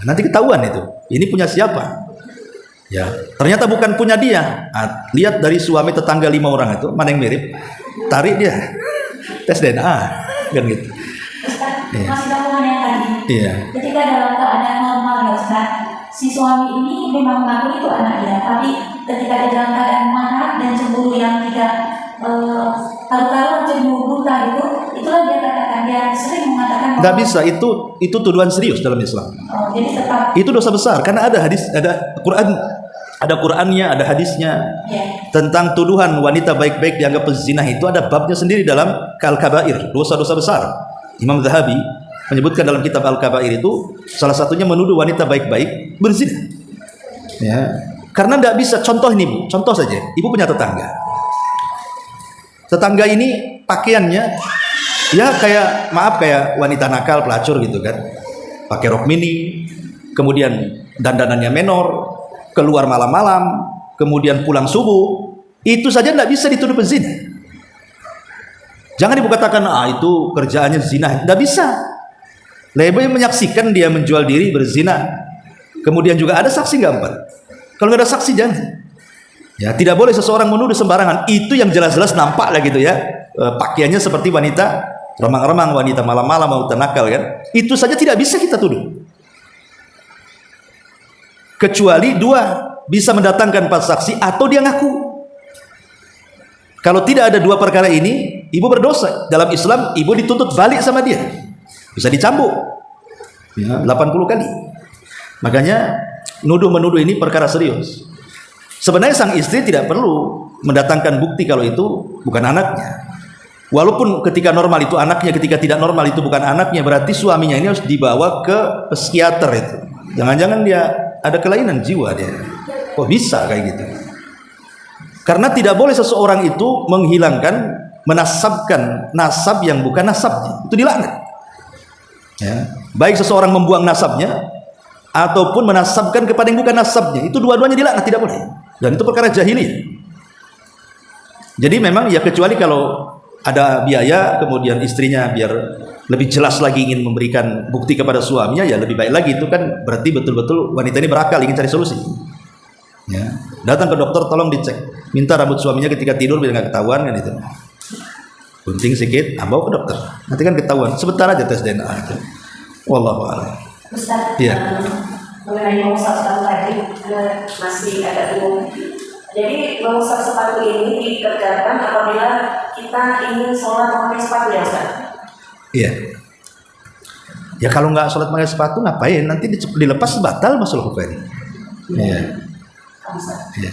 Nanti ketahuan itu. Ini punya siapa? Ya, ternyata bukan punya dia. Nah, lihat dari suami tetangga 5 orang itu, mana yang mirip? Tarik dia. Tes DNA, kan gitu. Ustaz, masih sambungan yang tadi. Iya. Ketika dalam keadaan normal ya Ustaz, si suami ini memang mengaku itu anaknya, tapi ketika dia dalam keadaan marah dan cemburu yang tidak tahu-tahu cemburu buta gitu, itulah dia katakan, dia sering mengatakan. Nggak bisa, itu tuduhan serius dalam Islam. Oh, jadi tetap. Itu dosa besar karena ada hadis, ada Quran, ada Qurannya, ada hadisnya. Yeah. Tentang tuduhan wanita baik-baik dianggap pezina itu ada babnya sendiri dalam Al-Kabair, dosa-dosa besar. Imam Zahabi menyebutkan dalam kitab Al-Kabair itu salah satunya menuduh wanita baik-baik berzina. Ya. Karena tidak bisa, contoh ini Bu, contoh saja. Ibu punya tetangga. Tetangga ini pakaiannya ya kayak wanita nakal, pelacur gitu kan. Pakai rok mini, kemudian dandanannya menor, keluar malam-malam, kemudian pulang subuh. Itu saja tidak bisa dituduh pezina. Jangan ibu katakan, itu kerjaannya zina. Tidak bisa. Lebih menyaksikan dia menjual diri berzina. Kemudian juga ada saksi nggak Pak? Kalau nggak ada saksi jangan. Ya, tidak boleh seseorang menuduh sembarangan. Itu yang jelas-jelas nampak lah gitu ya. Pakaiannya seperti wanita remang-remang, wanita malam-malam, wanita nakal kan. Itu saja tidak bisa kita tuduh. Kecuali 2, bisa mendatangkan 4 saksi atau dia ngaku. Kalau tidak ada 2 perkara ini, ibu berdosa. Dalam Islam, ibu dituntut balik sama dia. Bisa dicambuk. Ya, 80 kali. Makanya nuduh-menuduh ini perkara serius. Sebenarnya sang istri tidak perlu mendatangkan bukti kalau itu bukan anaknya. Walaupun ketika normal itu anaknya, ketika tidak normal itu bukan anaknya, berarti suaminya ini harus dibawa ke psikiater itu. Jangan-jangan dia ada kelainan jiwa dia. Kok bisa kayak gitu? Karena tidak boleh seseorang itu menghilangkan, menasabkan nasab yang bukan nasabnya. Itu dilaknat. Ya. Baik seseorang membuang nasabnya ataupun menasabkan kepada yang bukan nasabnya, itu dua-duanya dilaknat, tidak boleh. Dan itu perkara jahiliyah. Jadi memang ya kecuali kalau ada biaya, kemudian istrinya biar lebih jelas lagi ingin memberikan bukti kepada suaminya, ya lebih baik lagi. Itu kan berarti betul-betul wanita ini berakal, ingin cari solusi. Ya, datang ke dokter, tolong dicek, minta rambut suaminya ketika tidur biar nggak ketahuan kan itu. Gunting sedikit, bawa ke dokter, nanti kan ketahuan. Sebentar aja tes DNA itu. Wallahu a'lam. Ustaz, Iya. mengenai mengusap sepatu tadi masih agak bingung. Jadi mengusap sepatu ini dikerjakan apabila kita ingin sholat memakai sepatu ya Ustaz? Iya. Ya kalau nggak sholat pakai sepatu ngapain? Nanti dilepas batal masalah hukum. Iya. Iya.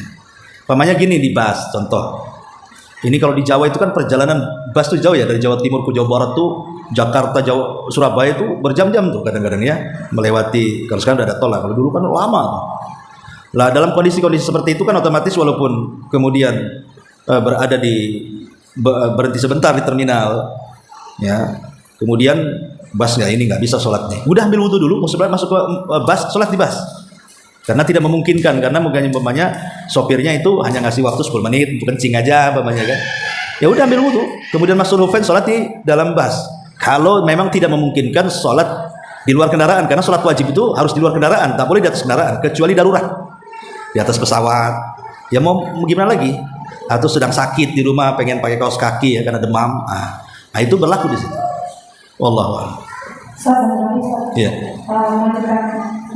Pamannya gini di bus, contoh. Ini kalau di Jawa itu kan perjalanan bus tuh jauh ya, dari Jawa Timur ke Jawa Barat tuh, Jakarta, Jawa, Surabaya itu berjam-jam tuh kadang-kadang ya, melewati. Kalau sekarang udah ada tol lah, kalau dulu kan lama. Lah dalam kondisi-kondisi seperti itu kan otomatis walaupun kemudian berada di berhenti sebentar di terminal, ya, kemudian bus nggak bisa sholatnya. Udah ambil wudhu dulu, masuk ke bus, sholat di bus. Karena tidak memungkinkan, karena mungkin umpamanya sopirnya itu hanya ngasih waktu 10 menit untuk kencing aja umpamanya kan. Ya udah ambil wudhu, kemudian masuk rufen sholat di dalam bus. Kalau memang tidak memungkinkan sholat di luar kendaraan, karena sholat wajib itu harus di luar kendaraan, tak boleh di atas kendaraan, kecuali darurat. Di atas pesawat, ya mau gimana lagi? Atau sedang sakit di rumah, pengen pakai kaos kaki ya karena demam. Nah itu berlaku di situ. Wallahu a'lam. Iya.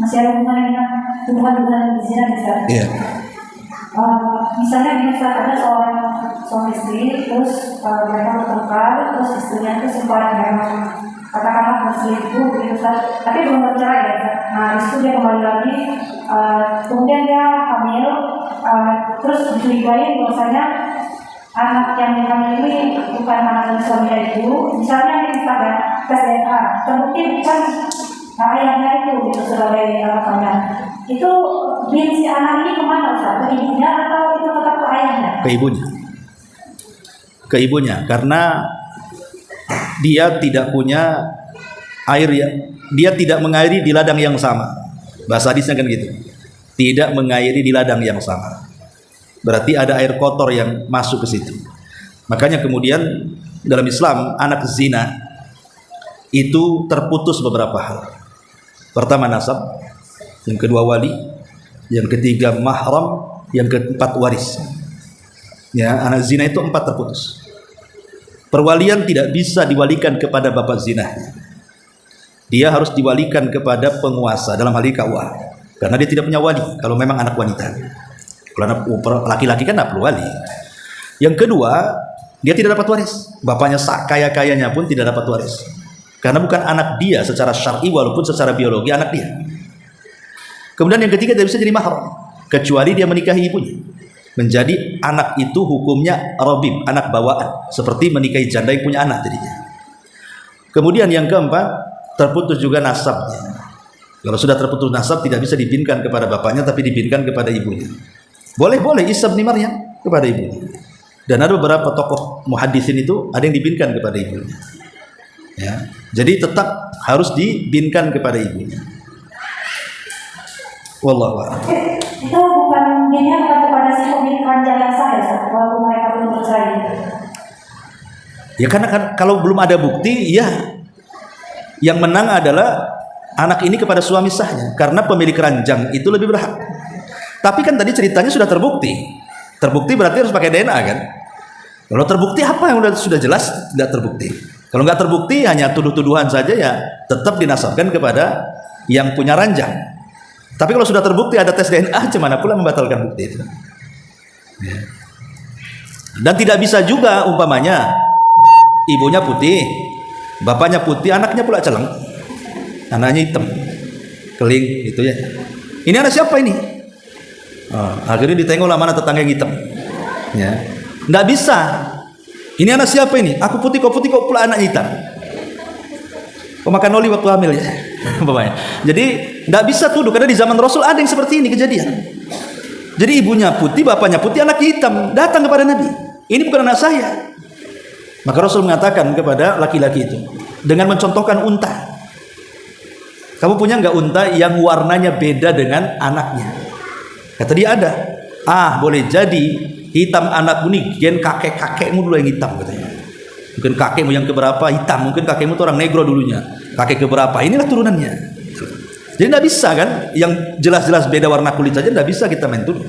Masih ada hubungan dengan zina bisa. Iya. Misalnya ada seorang suami istri, terus mereka bertengkar, terus istrinya itu sempat memang katakanlah berselingkuh begitu Ustaz, tapi belum bercerai ya. Nah itu dia kembali lagi, kemudian dia hamil, terus dicurigai bahwasanya anak yang dihamil ini bukan anak dari suaminya itu. Misalnya ini pada tes DNA, terbukti bukan ayahnya itu gitu, sebagai anaknya. Itu bin si anak ini kemana Ustaz? Ke ibunya atau itu tetap ke ayahnya? Ke ibunya. Ke ibunya, karena dia tidak punya air ya, dia tidak mengairi di ladang yang sama. Bahasa hadisnya kan gitu, tidak mengairi di ladang yang sama, berarti ada air kotor yang masuk ke situ. Makanya kemudian dalam Islam anak zina itu terputus beberapa hal. Pertama nasab, yang kedua wali, yang ketiga mahram, yang keempat waris. Ya, anak zina itu 4 terputus. Perwalian tidak bisa diwalikan kepada bapak zina. Dia harus diwalikan kepada penguasa, dalam hal ini KUA, karena dia tidak punya wali kalau memang anak wanita. Kalau anak laki-laki kan tidak perlu wali. Yang kedua, dia tidak dapat waris. Bapaknya kaya-kayanya pun tidak dapat waris, karena bukan anak dia secara syar'i walaupun secara biologi anak dia. Kemudian yang ketiga, tidak bisa jadi mahram kecuali dia menikahi ibunya. Menjadi anak itu hukumnya rabib, anak bawaan, seperti menikahi janda yang punya anak jadinya. Kemudian yang keempat, terputus juga nasabnya. Kalau sudah terputus nasab, tidak bisa dibinkan kepada bapaknya, tapi dibinkan kepada ibunya. Boleh Isa bin Maryam kepada ibunya. Dan ada beberapa tokoh muhaddisin itu ada yang dibinkan kepada ibunya. Ya, jadi tetap harus dibinkan kepada ibunya. Wallahu a'lam. Itu bukan binnya kepada si pemilik keranjang yang sah ya, walaupun mereka belum bercerai. Ya karena kalau belum ada bukti, ya yang menang adalah anak ini kepada suami sahnya, karena pemilik keranjang itu lebih berhak. Tapi kan tadi ceritanya sudah terbukti. Terbukti berarti harus pakai DNA kan? Kalau terbukti apa yang sudah jelas tidak terbukti. Kalau nggak terbukti hanya tuduh-tuduhan saja, ya tetap dinasabkan kepada yang punya ranjang. Tapi kalau sudah terbukti ada tes DNA, gimana pula membatalkan bukti itu? Ya. Dan tidak bisa juga umpamanya ibunya putih, bapaknya putih, anaknya pula celeng, anaknya hitam, keling, gitu ya. Ini anak siapa ini? Akhirnya ditengoklah mana tetangga yang hitam. Ya, nggak bisa. Ini anak siapa ini? Aku putih, kok pula anak hitam. Kau makan oli waktu hamil ya? Jadi nggak bisa tuduh, karena di zaman Rasul ada yang seperti ini kejadian. Jadi ibunya putih, bapaknya putih, anak hitam, datang kepada Nabi. Ini bukan anak saya. Maka Rasul mengatakan kepada laki-laki itu dengan mencontohkan unta. Kamu punya nggak unta yang warnanya beda dengan anaknya? Kata dia ada. Boleh jadi hitam anakmu nih, gen kakekmu dulu yang hitam katanya. Mungkin kakekmu yang keberapa hitam, mungkin kakekmu itu orang negro dulunya, kakek keberapa, inilah turunannya. Jadi tidak bisa kan, yang jelas-jelas beda warna kulit saja tidak bisa kita main tuduh.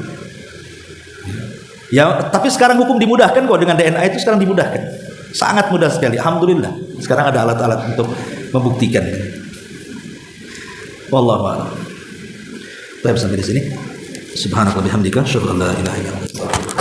Ya, tapi sekarang hukum dimudahkan kok, dengan DNA itu sekarang dimudahkan, sangat mudah sekali, alhamdulillah. Sekarang ada alat-alat untuk membuktikan. Wallahu a'lam. Baik, sampai di sini. Subhanaka bihamdika, asyhadu an la ilaha illa anta.